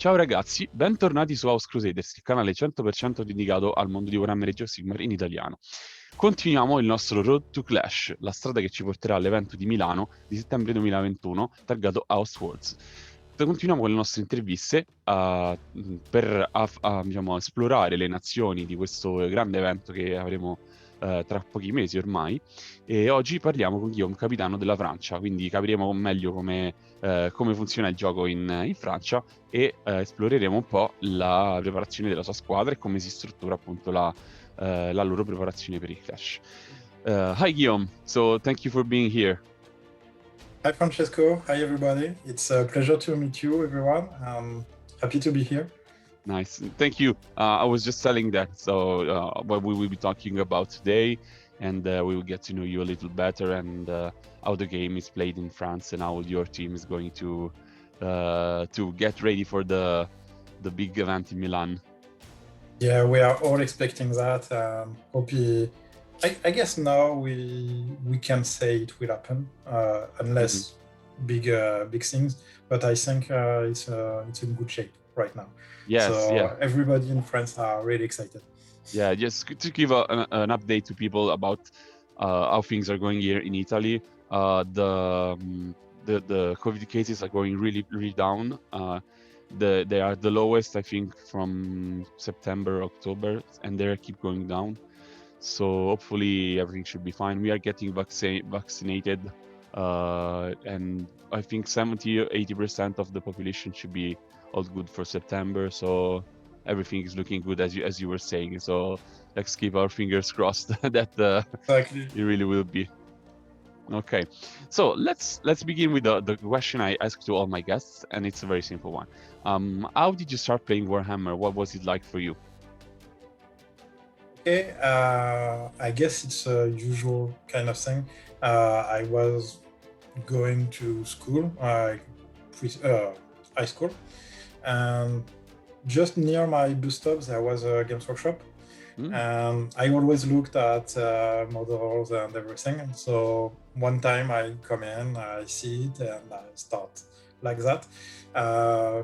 Ciao ragazzi, bentornati su House Crusaders, il canale 100% dedicato al mondo di Warhammer Age of Sigmar in italiano. Continuiamo il nostro Road to Clash, la strada che ci porterà all'evento di Milano di settembre 2021, targato House Wars. Continuiamo con le nostre interviste per diciamo, esplorare le nazioni di questo grande evento che avremo tra pochi mesi ormai. E oggi parliamo con Guillaume, capitano della Francia, quindi capiremo meglio come funziona il gioco in Francia e esploreremo un po' la preparazione della sua squadra e come si struttura appunto la loro preparazione per il Clash. Hi Guillaume, so thank you for being here. Hi Francesco, hi everybody. It's a pleasure to meet you everyone. I'm happy to be here. Nice, thank you. I was just telling that, so what we will be talking about today, and we will get to know you a little better and how the game is played in France and how your team is going to get ready for the big event in Milan. Yeah, we are all expecting that. I guess now we can say it will happen unless big things. But I think it's in good shape right now. Yes, so yeah. Everybody in France are really excited. Yeah, just to give an update to people about how things are going here in Italy. The COVID cases are going really down. They are the lowest, I think, from September, October, and they keep going down. So hopefully everything should be fine. We are getting vaccinated, and I think 70-80% of the population should be all good for September. So everything is looking good as you were saying. So let's keep our fingers crossed that Exactly. it really will be. Okay, so let's begin with the question I ask to all my guests, and it's a very simple one. How did you start playing Warhammer? What was it like for you? Okay, I guess it's a usual kind of thing. I was going to school, high school, and just near my bus stop there was a games workshop. And I always looked at models and everything. So one time I come in, I see it, and I start like that.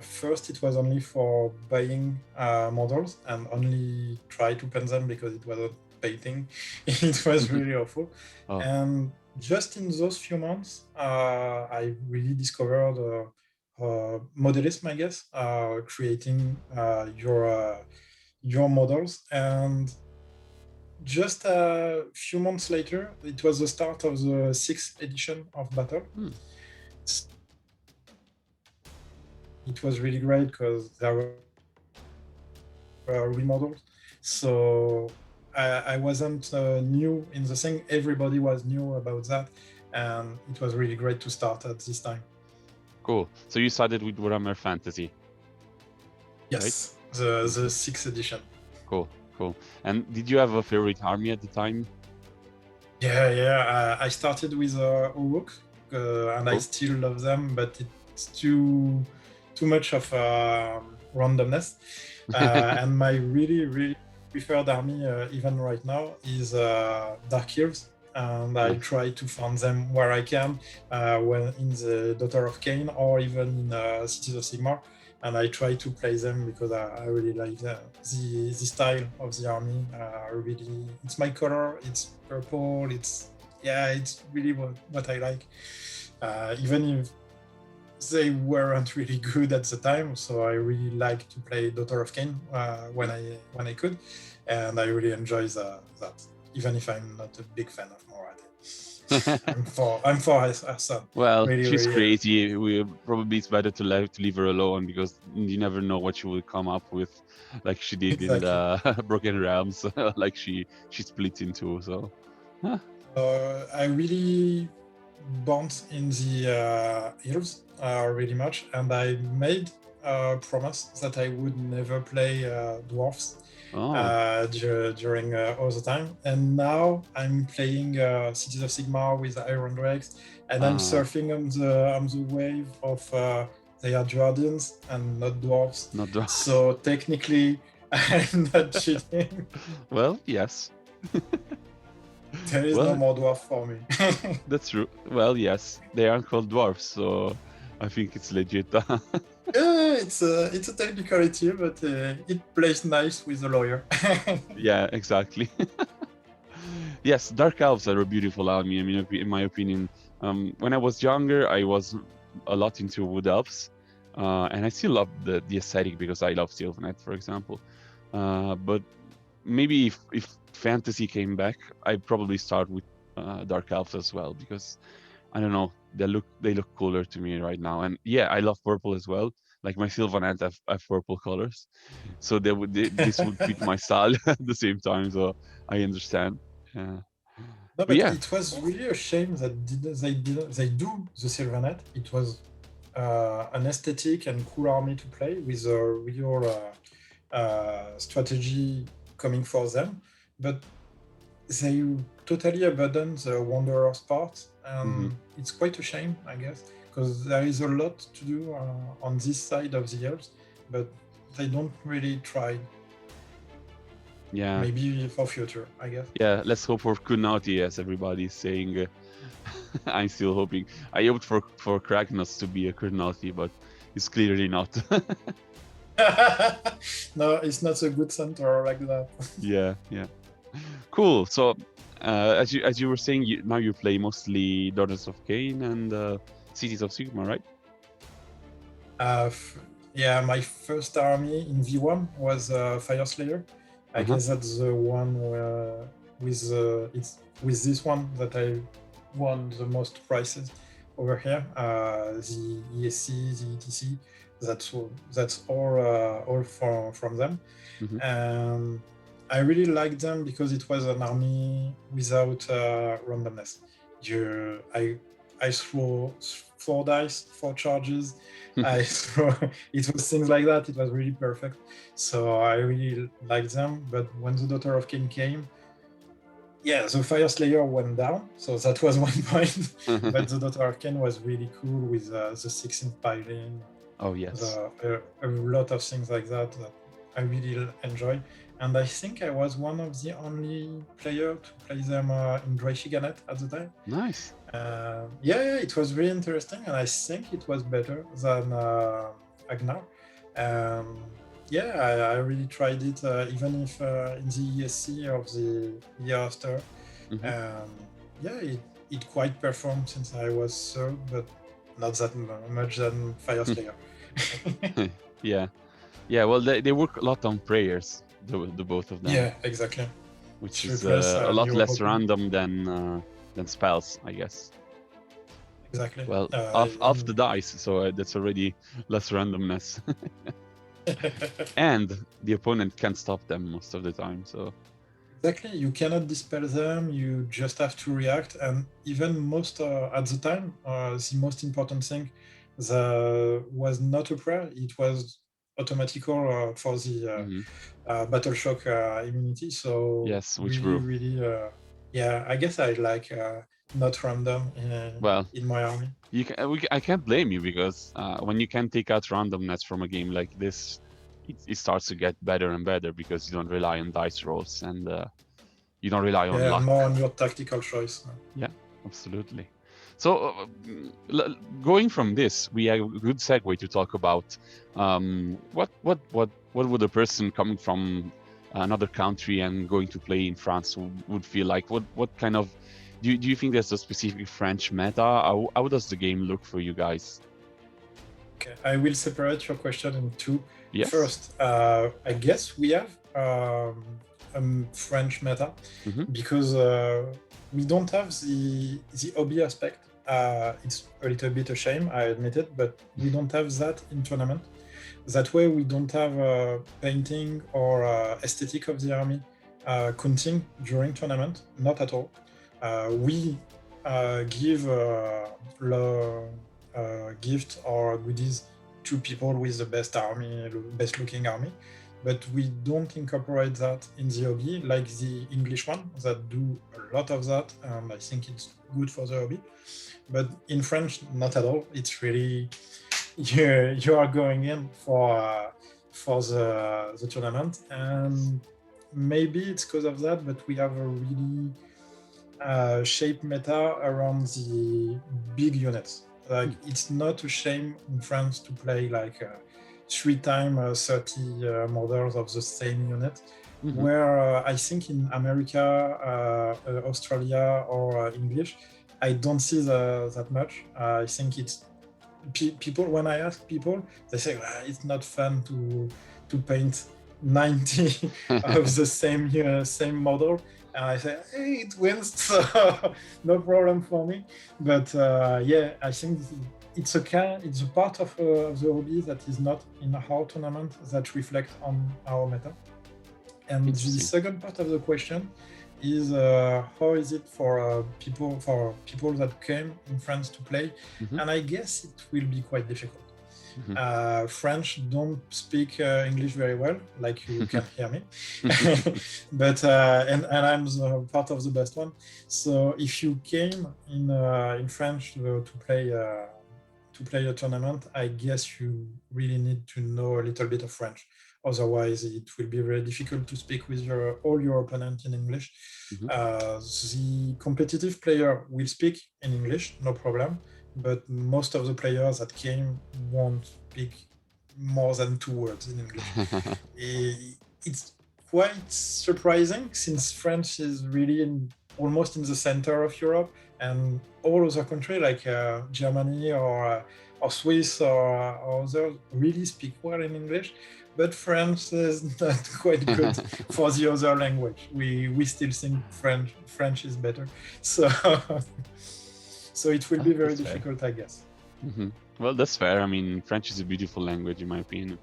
First, it was only for buying models and only try to paint them because it wasn't painting. It was really awful. Oh. And just in those few months, I really discovered modelism, I guess, creating your models. And just a few months later, it was the start of the 6th edition of Battle. It was really great because there were remodels. So I wasn't new in the thing. Everybody was new about that. And it was really great to start at this time. Cool. So you started with Warhammer Fantasy? Yes, right? the 6th edition. Cool. And did you have a favorite army at the time? Yeah. I started with Uruk, and I still love them, but it's too much of randomness. And my really preferred army, even right now, is Dark Elves. And I try to find them where I can, when in the Daughter of Cain or even in Cities of Sigmar. And I try to play them because I really like the style of the army. Really, it's my color. It's purple. It's really what I like. Even if they weren't really good at the time, so I really like to play Daughter of Cain when I could, and I really enjoy that. Even if I'm not a big fan of Morat. I'm for her son. Well, she's crazy. Probably it's better to leave her alone because you never know what she will come up with, like she did in the Broken Realms, like she split in two. So I really bond in the Elves really much, and I made a promise that I would never play dwarfs. During all the time, and now I'm playing Cities of Sigmar with Iron Drakes, and I'm surfing on the wave of they are Druidians and not dwarfs. So technically, I'm not cheating. Well, yes. There is no more dwarf for me. That's true. Well, yes, they aren't called dwarfs, so I think it's legit. It's a technicality, but it plays nice with the lawyer. Yeah, exactly. Yes, dark elves are a beautiful army. I mean, in my opinion, when I was younger, I was a lot into wood elves, and I still love the aesthetic because I love Sylvanet, for example. But maybe if fantasy came back, I'd probably start with dark elves as well because I don't know, they look cooler to me right now. And yeah, I love purple as well. Like my Sylvanet have purple colors, so this would fit my style at the same time. So I understand. Yeah. No, But but yeah. it was really a shame that they do the Sylvanet. It was an aesthetic and cool army to play with a real strategy coming for them, but they totally abandoned the Wanderer's part, Hmm. and it's quite a shame, I guess, because there is a lot to do on this side of the elves, but they don't really try. Yeah. Maybe for future, I guess. Yeah. Let's hope for Kunati, as everybody's saying. I'm still hoping. I hoped for Kragnos to be a Kunati, but it's clearly not. No, it's not a good center like that. Yeah. Yeah. Cool. So, as you were saying, now you play mostly Daughters of Cain and Cities of Sigma, right? Uh, f- yeah, my first army in V1 was Fire Slayer. I Uh-huh. guess that's the one where it's with this one that I won the most prizes over here. The ESC, the ETC, that's all from them. Hmm. Um, I really liked them because it was an army without randomness. I throw 4 dice, 4 charges. I throw, it was things like that. It was really perfect. So I really liked them. But when the Daughter of Cain came, yeah, the Fire Slayer went down. So that was one point. But the Daughter of Cain was really cool with the 6-inch piling, Oh yes. a lot of things like that that I really enjoy. And I think I was one of the only player to play them in Dry Shiganet at the time. Nice. Yeah, it was really interesting, and I think it was better than Agnar. Um, yeah, I really tried it, even if in the ESC of the year after. Hmm. Um, yeah, it quite performed since I was third, but not that much than Fire Slayer. Yeah. Yeah. Well, they work a lot on prayers, the both of them, Yeah, exactly. which 3 is plus a lot New less Hoping. random than spells, I guess. Exactly. Well, off the dice, so that's already less randomness. And the opponent can't stop them most of the time. So Exactly. You cannot dispel them. You just have to react. And even most at the time, the most important thing was not a prayer. It was automatical for the hmm, battle shock immunity. So yes, which really, brew? really, yeah. I guess I like not random Well, in my army. I can't blame you because when you can take out randomness from a game like this, it starts to get better and better because you don't rely on dice rolls and you don't rely on Yeah, and luck. more on your tactical choice. Yeah, absolutely. So, going from this, we have a good segue to talk about what would a person coming from another country and going to play in France would feel like? What kind of do you think there's a specific French meta? How does the game look for you guys? Okay, I will separate your question in two. Yes. First, I guess we have French meta Hmm. because we don't have the hobby aspect. It's a little bit a shame, I admit it, but we don't have that in tournament. That way, we don't have painting or aesthetic of the army counting during tournament. Not at all. We give gift or goodies to people with the best army, best looking army, but we don't incorporate that in the hobby like the English one that do a lot of that, and I think it's good for the hobby. But in French, not at all. It's really you are going in for the tournament, and maybe it's because of that, but we have a really shape meta around the big units. Like it's not a shame in France to play like 30 models of the same unit. Where I think in America, Australia, or English, I don't see that much. I think it's people. When I ask people, they say it's not fun to paint 90 of the same model. And I say, hey, it wins, so no problem for me. But yeah, I think it's a part of the hobby that is not in our tournament that reflects on our meta. And the second part of the question is how is it for people that came in France to play? And I guess it will be quite difficult. French don't speak English very well, like you can hear me. But and I'm part of the best one. So if you came in French to play a tournament, I guess you really need to know a little bit of French. Otherwise, it will be very difficult to speak with all your opponent in English. The competitive player will speak in English, no problem. But most of the players that came won't speak more than 2 words in English. It's quite surprising since French is really almost in the center of Europe, and all other countries like Germany or Swiss or others really speak well in English. But French is not quite good for the other language. We still think French is better. So it will be very difficult, I guess. Well, that's fair. I mean, French is a beautiful language, in my opinion.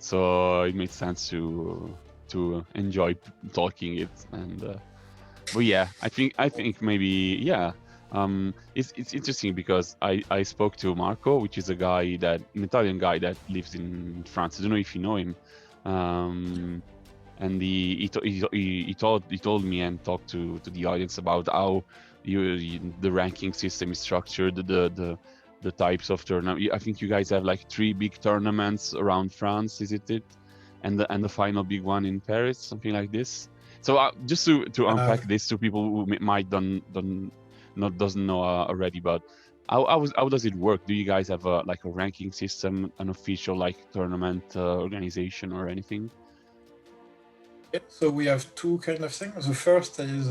So it makes sense to enjoy talking it. And but yeah, I think maybe it's interesting because I spoke to Marco, which is an Italian guy that lives in France. I don't know if you know him. And he told me and talked to the audience about how the ranking system is structured, the types of tournament. I think you guys have like 3 big tournaments around France, is it? And the final big one in Paris, something like this. So just to unpack this to people who might doesn't know already, but how does it work? Do you guys have a ranking system, an official tournament organization or anything? Yeah, so we have 2 kind of things. The first is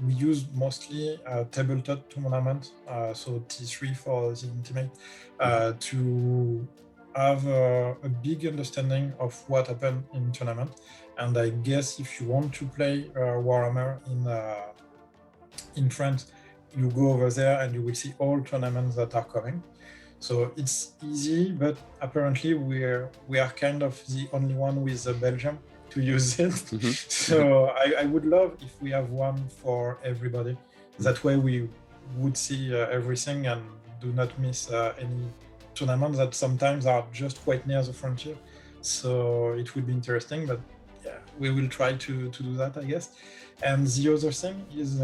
we use mostly tabletop tournament, so T3 for the intimate, to have a big understanding of what happened in tournament. And I guess if you want to play Warhammer in France, you go over there and you will see all tournaments that are coming. So it's easy, but apparently we are kind of the only one with Belgium to use it. So I would love if we have one for everybody. That way we would see everything and do not miss any tournaments that sometimes are just quite near the frontier. So it would be interesting, but yeah, we will try to do that, I guess. And the other thing is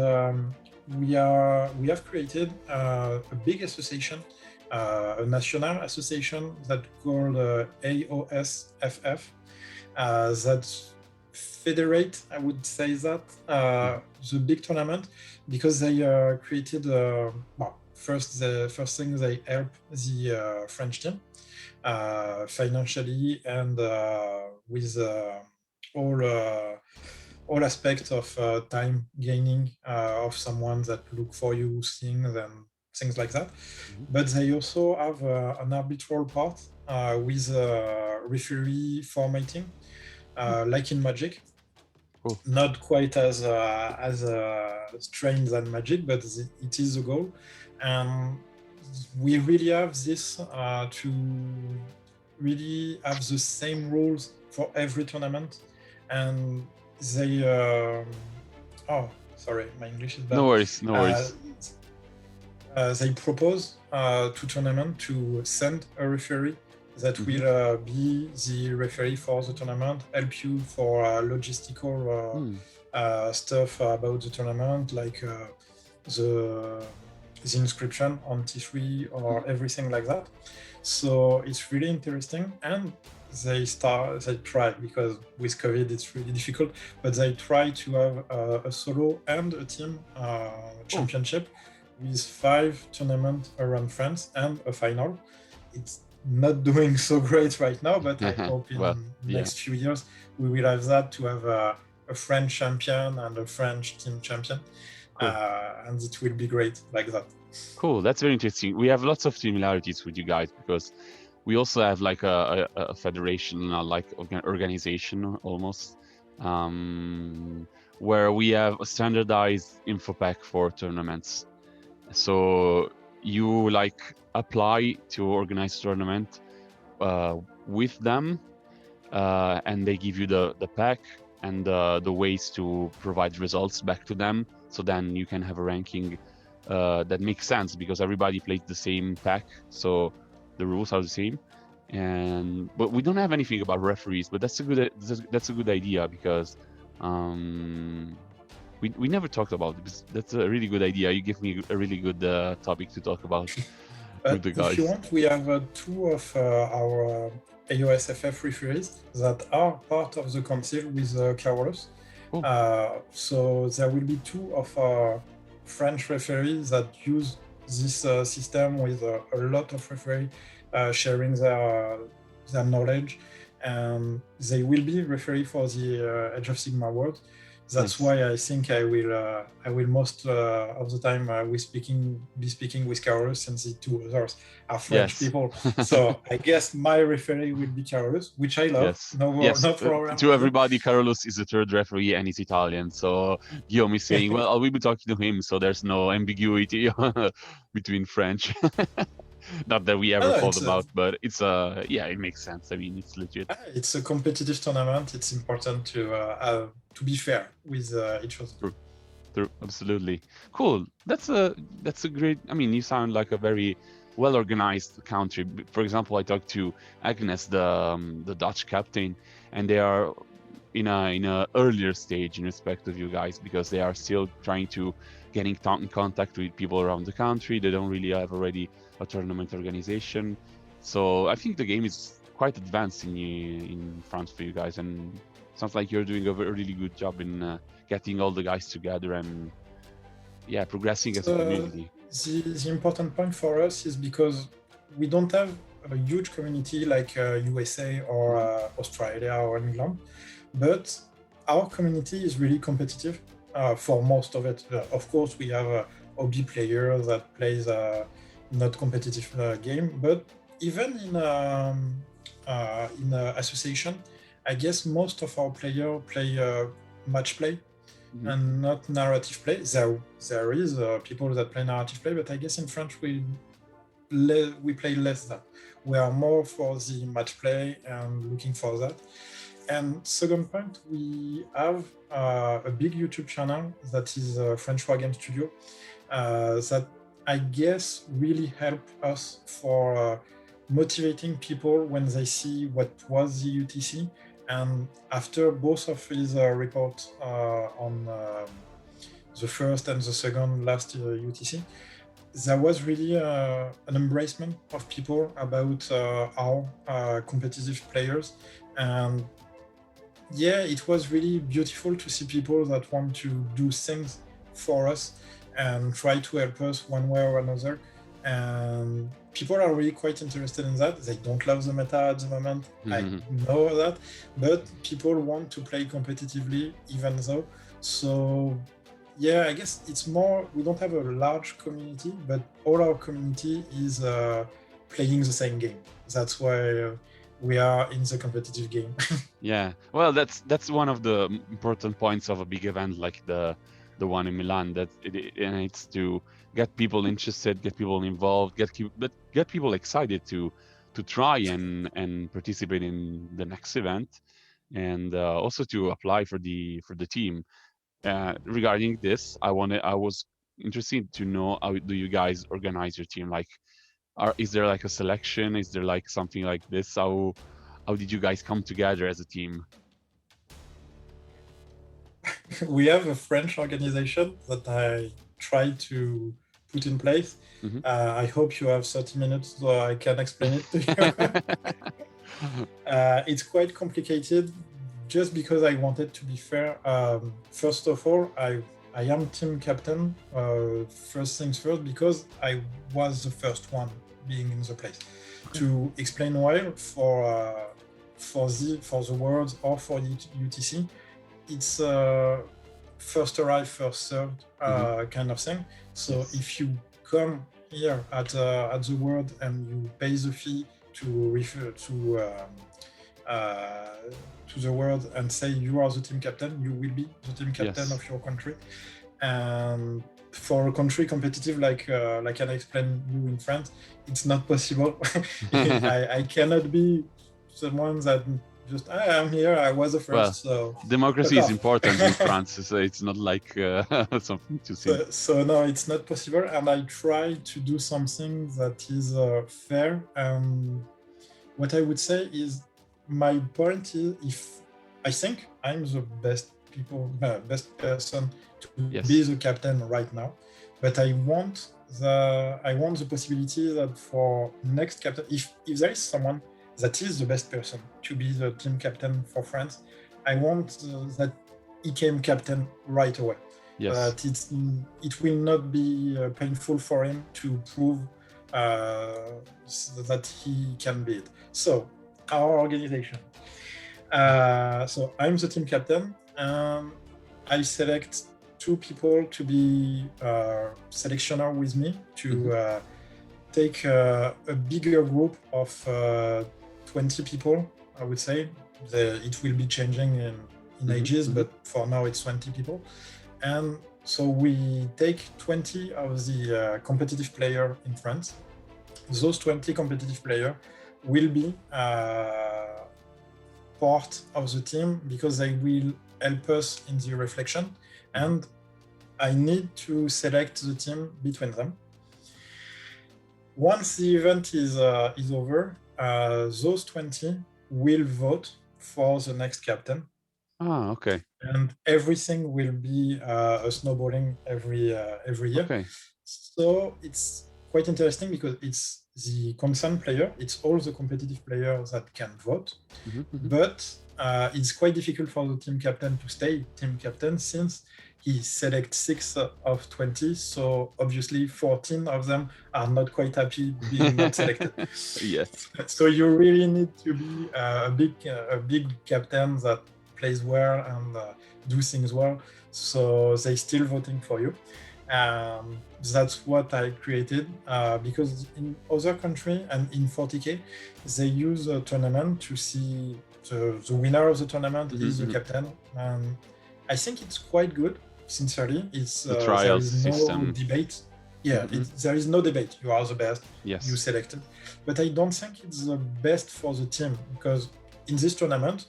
we have created a big association, a national association that called AOSFF, that federate, I would say that, the big tournament, because they created, the first thing, they help the French team financially and with all aspects of time gaining of someone that look for you things and things like that. But they also have an arbitral part with referee formatting, like in Magic. Not quite as strange than Magic, but it is the goal. And we really have this to really have the same rules for every tournament. And they sorry, my English is bad. No worries. They propose to tournament to send a referee that will be the referee for the tournament, help you for logistical stuff about the tournament, like the inscription on T3 or everything like that. So it's really interesting, and they try, because with COVID it's really difficult, but they try to have a solo and a team championship with 5 tournaments around France and a final. It's not doing so great right now, but I hope in Well, the yeah. next few years we will have that, to have a French champion and a French team champion. Cool. And it will be great like that. Cool. That's very interesting. We have lots of similarities with you guys because we also have like a federation, like organization almost, where we have a standardized info pack for tournaments. So you like apply to organize a tournament with them, and they give you the pack and the ways to provide results back to them. So then you can have a ranking that makes sense because everybody plays the same pack, so the rules are the same. But we don't have anything about referees, but that's a good idea because we never talked about it. That's a really good idea. You give me a really good topic to talk about with the guys. If you want, we have 2 of our AOSFF referees that are part of the council with Carlos. So there will be 2 of our French referees that use this system with a lot of referees sharing their knowledge, and they will be referee for the Age of Sigmar World. That's why I think I will most of the time be speaking with Carlos, since the 2 others are French people. So I guess my referee will be Carlos, which I love. No problem. To everybody, Carlos is the 3rd referee and he's Italian. So Guillaume is saying, well, I will be talking to him, so there's no ambiguity between French. Not that we ever thought about, but it's it makes sense. I mean, it's legit. It's a competitive tournament. It's important to be fair with each other. True, absolutely. Cool. That's a great. I mean, you sound like a very well-organized country. For example, I talked to Agnes, the Dutch captain, and they are in a earlier stage in respect of you guys because they are still trying to get in contact with people around the country. They don't really have already a tournament organization. So I think the game is quite advanced in France for you guys, and sounds like you're doing a really good job in getting all the guys together and progressing as a community. The important point for us is because we don't have a huge community like USA or Australia or England, but our community is really competitive for most of it. Of course, we have a hobby player that plays not competitive game, but even in association, I guess most of our players play match play and not narrative play. There is people that play narrative play, but I guess in French we play less that. We are more for the match play and looking for that. And second point, we have a big YouTube channel that is French War Game Studio that I guess really help us for motivating people when they see what was the UTC. And after both of his reports on the first and the second last UTC, there was really an embracement of people about our competitive players. And it was really beautiful to see people that want to do things for us and try to help us one way or another. And people are really quite interested in that. They don't love the meta at the moment, I know that, but people want to play competitively even though. So I guess it's more, we don't have a large community, but all our community is playing the same game. That's why we are in the competitive game. Well, that's one of the important points of a big event like the one in Milan, that it's to get people interested, get people involved, get people excited to try and participate in the next event, and also to apply for the team. Regarding this, I was interested to know, how do you guys organize your team? Like, is there like a selection? Is there like something like this? How did you guys come together as a team? We have a French organization that I try to put in place. I hope you have 30 minutes so I can explain it to you. It's quite complicated just because I wanted to be fair. First of all, I I am team captain. First things first, because I was the first one being in the place. Okay. To explain why, for the world or for the UTC, it's first arrived, first served kind of thing. So Yes. if you come here at the world and you pay the fee to refer to the world and say you are the team captain, you will be the team captain Yes. of your country. And for a country competitive like I explained you in France, it's not possible. I cannot be someone that just I'm here, I was the Well, first, so democracy fuck is off. important in France, so it's not like something to see. So no, it's not possible, and I try to do something that is fair. And what I would say is, my point is, if I think I'm the best person to Yes. be the captain right now, but I want the possibility that for next captain, if there is someone that is the best person to be the team captain for France, I want that he came captain right away. Yes. That it will not be painful for him to prove that he can be it. So our organization. So I'm the team captain, and I select 2 people to be selectioner with me to take a bigger group of 20 people. I would say it will be changing in ages, but for now it's 20 people. And so we take 20 of the competitive players in France. Those 20 competitive players will be part of the team because they will help us in the reflection, and I need to select the team between them. Once the event is over, those 20 will vote for the next captain. Okay. And everything will be a snowballing every year. Okay. So it's quite interesting because it's the concerned player, it's all the competitive players that can vote, but it's quite difficult for the team captain to stay team captain since he selects 6 of 20, so obviously 14 of them are not quite happy being not selected. Yes. So you really need to be a big captain that plays well and do things well, so they still voting for you. That's what I created because in other country and in 40K they use a tournament to see the winner of the tournament is the captain, and I think it's quite good. Sincerely, it's the trial there is no system. debate. Yeah, there is no debate. You are the best. Yes. You selected, but I don't think it's the best for the team because in this tournament,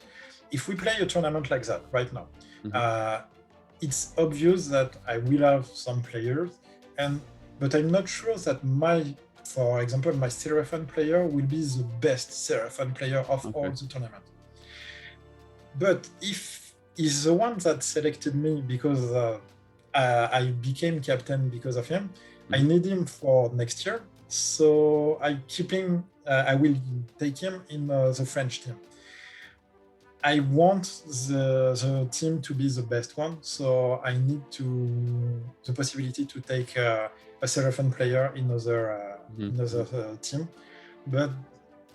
if we play a tournament like that right now, it's obvious that I will have some players, but I'm not sure that for example, my Seraphon player will be the best Seraphon player of all the tournament. But if he's the one that selected me because I became captain because of him, I need him for next year. So I will take him in the French team. I want the team to be the best one, so I need the possibility to take a Seraphon player in another team. But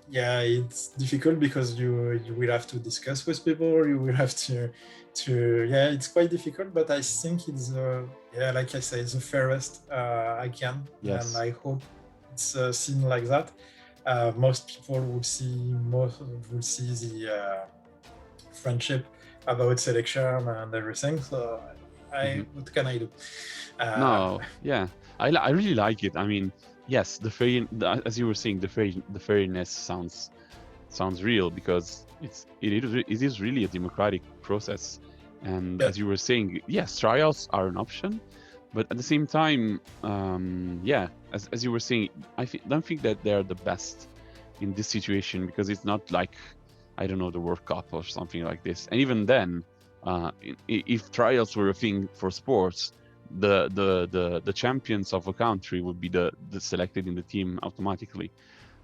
yeah, it's difficult because you will have to discuss with people. You will have to it's quite difficult. But I think it's like I say, the fairest I can, and I hope it's seen like that. Most people will see the friendship about selection and everything. So what can I do? No, yeah, I really like it. I mean, yes, as you were saying, the fairness sounds real because it is really a democratic process. And as you were saying, yes, trials are an option, but at the same time, as you were saying, I don't think that they're the best in this situation because it's not like, I don't know, the World Cup or something like this. And even then, if trials were a thing for sports, the champions of a country would be the selected in the team automatically.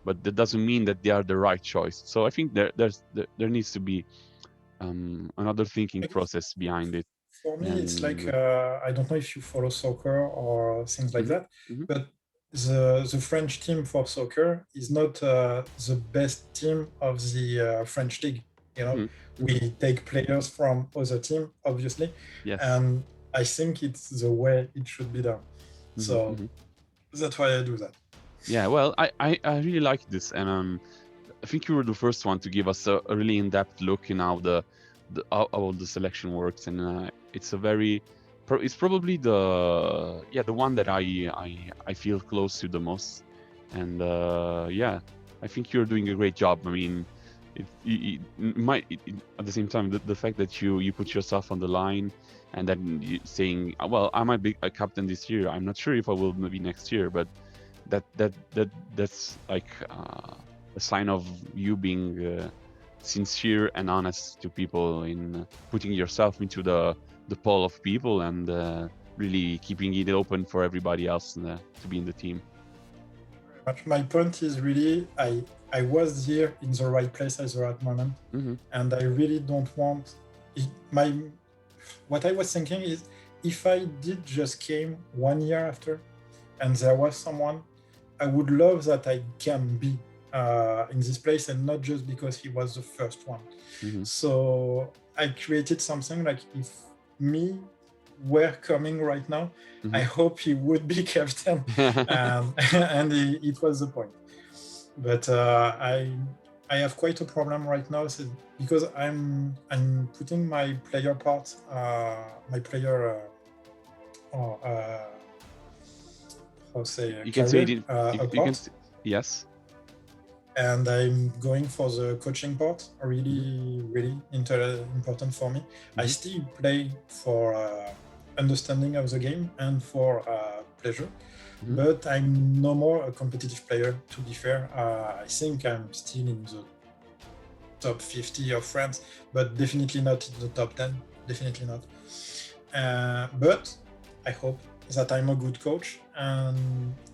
But that doesn't mean that they are the right choice. So I think there needs to be another thinking process behind it. For me, it's like And I don't know if you follow soccer or things like mhm, that, mhm, but the French team for soccer is not the best team of the French league. You know, mhm, mhm. we take players from other team, obviously, Yes. and I think it's the way it should be done. Mhm, So mhm. that's why I do that. Yeah, well, I really like this, and I think you were the first one to give us a really in-depth look in how how the selection works, and it's a very, it's probably the one that I feel close to the most, and yeah, I think you're doing a great job. I mean, at the same time the fact that you put yourself on the line, and then you saying, well, I might be a captain this year. I'm not sure if I will maybe next year, but that's like a sign of you being sincere and honest to people in putting yourself into the pool of people, and really keeping it open for everybody else to be in the team. But my point is really I was here in the right place at the right moment, Mm-hmm. and I really don't want my. What I was thinking is, if I did just came 1 year after, and there was someone, I would love that I can be in this place, and not just because he was the first one. Mm-hmm. So I created something like, if me were coming right now, Mm-hmm. I hope he would be captain, and it was the point. But I have quite a problem right now, because I'm putting my player part, my player, oh, how say You can say it career in, you can apart, yes. and I'm going for the coaching part. Mm-hmm. Really important for me. I Mm-hmm. still play for understanding of the game and for pleasure, Mm-hmm. but I'm no more a competitive player. To be fair, I think I'm still in the top 50 of France, but definitely not in the top 10. Definitely not. But I hope that I'm a good coach, and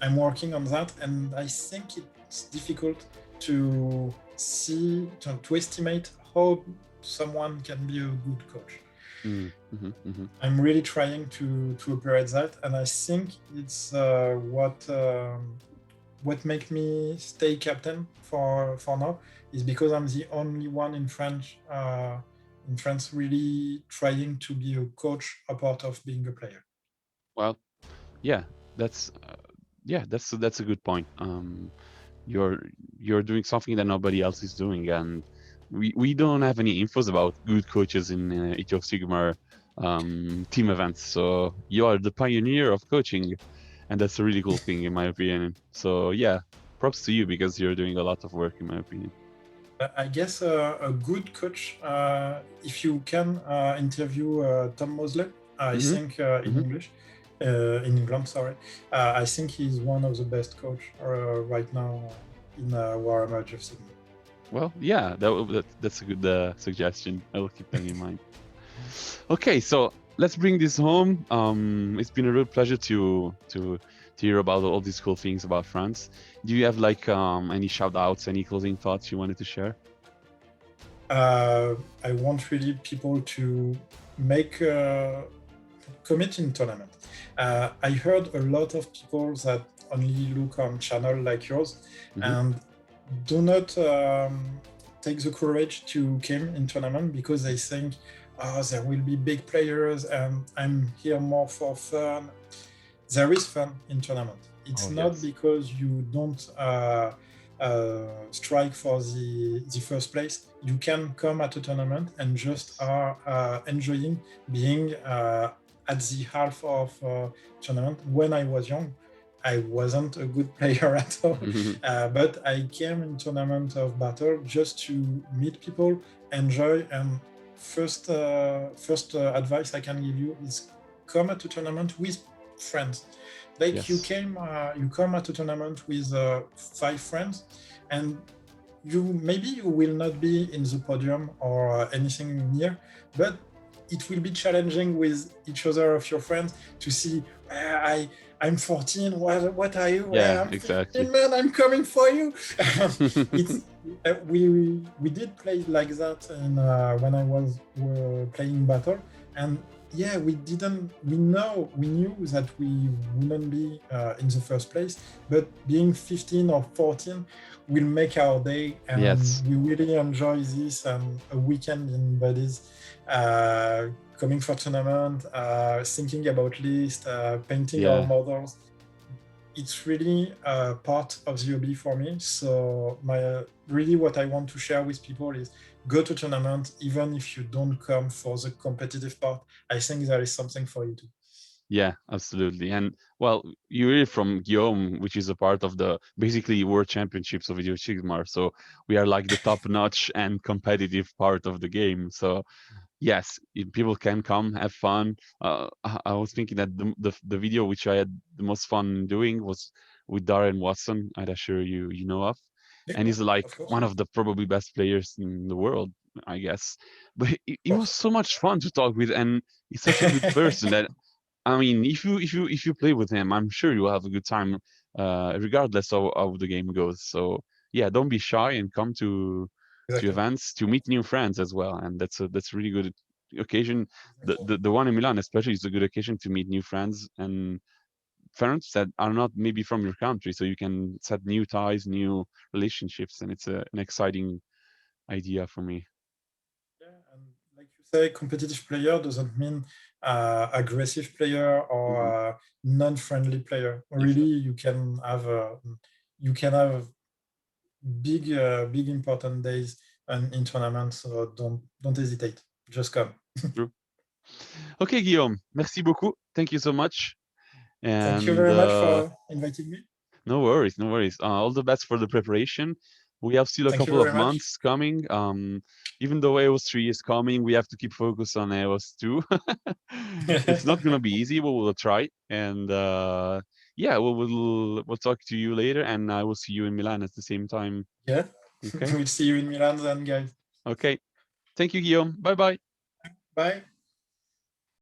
I'm working on that. And I think it's difficult to to estimate how someone can be a good coach. Mm-hmm. Mm-hmm. I'm really trying to operate that, and I think it's what makes me stay captain for now is because I'm the only one in France really trying to be a coach a part of being a player. Well, yeah, that's that's a good point. You're you're doing something that nobody else is doing, and we don't have any infos about good coaches in Age of Sigmar team events. So you are the pioneer of coaching, and that's a really cool thing in my opinion. So yeah, props to you because you're doing a lot of work in my opinion. I guess a good coach, if you can interview Tom Mosley, I Mm-hmm. think Mm-hmm. in England, sorry, I think he's one of the best coach right now in Warhammer Age of Sigmar. Well, yeah, that's a good suggestion. I will keep that in mind. Okay, so let's bring this home. It's been a real pleasure to hear about all these cool things about France. Do you have like any shout outs, any closing thoughts you wanted to share? I want really people to make commit in tournament. I heard a lot of people that only look on channel like yours Mm-hmm. and do not take the courage to come in tournament because they think, oh, there will be big players and I'm here more for fun. There is fun in tournament. It's Oh not yes. because you don't strike for the first place. You can come at a tournament and just are enjoying being at the half of tournament. When I was young, I wasn't a good player at all, but I came in tournament of battle just to meet people, enjoy, and first advice I can give you is come at a tournament with friends. Like Yes. you come at a tournament with 5 friends, and maybe you will not be in the podium or anything near, but it will be challenging with each other of your friends to see I'm 14. What are you? Yeah, I'm exactly. 15, man. I'm coming for you. It's we did play like that, and when I was playing battle, and yeah, we knew that we wouldn't be in the first place, but being 15 or 14 will make our day, and Yes. we really enjoy this, and a weekend in buddies, coming for tournament, thinking about list, painting our Yeah. models. It's really part of the hobby for me. So really what I want to share with people is go to tournament, even if you don't come for the competitive part. I think there is something for you too. Yeah, absolutely. And well, you're from Guillaume, which is a part of the basically World Championships of Video Sigmar. So we are like the top notch and competitive part of the game. So yes, people can come have fun. I was thinking that the video which I had the most fun doing was with Darren Watson. I'm sure you know of, Yeah, and he's like of course. one of the probably best players in the world, I guess. But he was Of so much fun to talk with, and he's such a good person that I mean, if you play with him, I'm sure you'll have a good time, regardless of how the game goes. So yeah, don't be shy and come to exactly. events to meet new friends as well, and that's really good occasion. The one in Milan especially is a good occasion to meet new friends and friends that are not maybe from your country, so you can set new ties, new relationships, and it's an exciting idea for me. Yeah, and like you say, competitive player doesn't mean aggressive player Hmm. or non-friendly player. Really, Exactly. you can have big important days and in tournaments. So don't hesitate. Just come. True. Okay, Guillaume, merci beaucoup. Thank you so much. Thank you And very much for inviting me. no worries, no worries. All the best for the preparation. We have still a Thank you couple very of much. months coming. Even though AOS 3 is coming, we have to keep focus on AOS 2. It's not gonna be easy, but we'll try. And yeah, we'll talk to you later, and I will see you in Milan at the same time. Yeah. Okay. We'll see you in Milan then, guys. Okay. Thank you, Guillaume. Bye bye. Bye.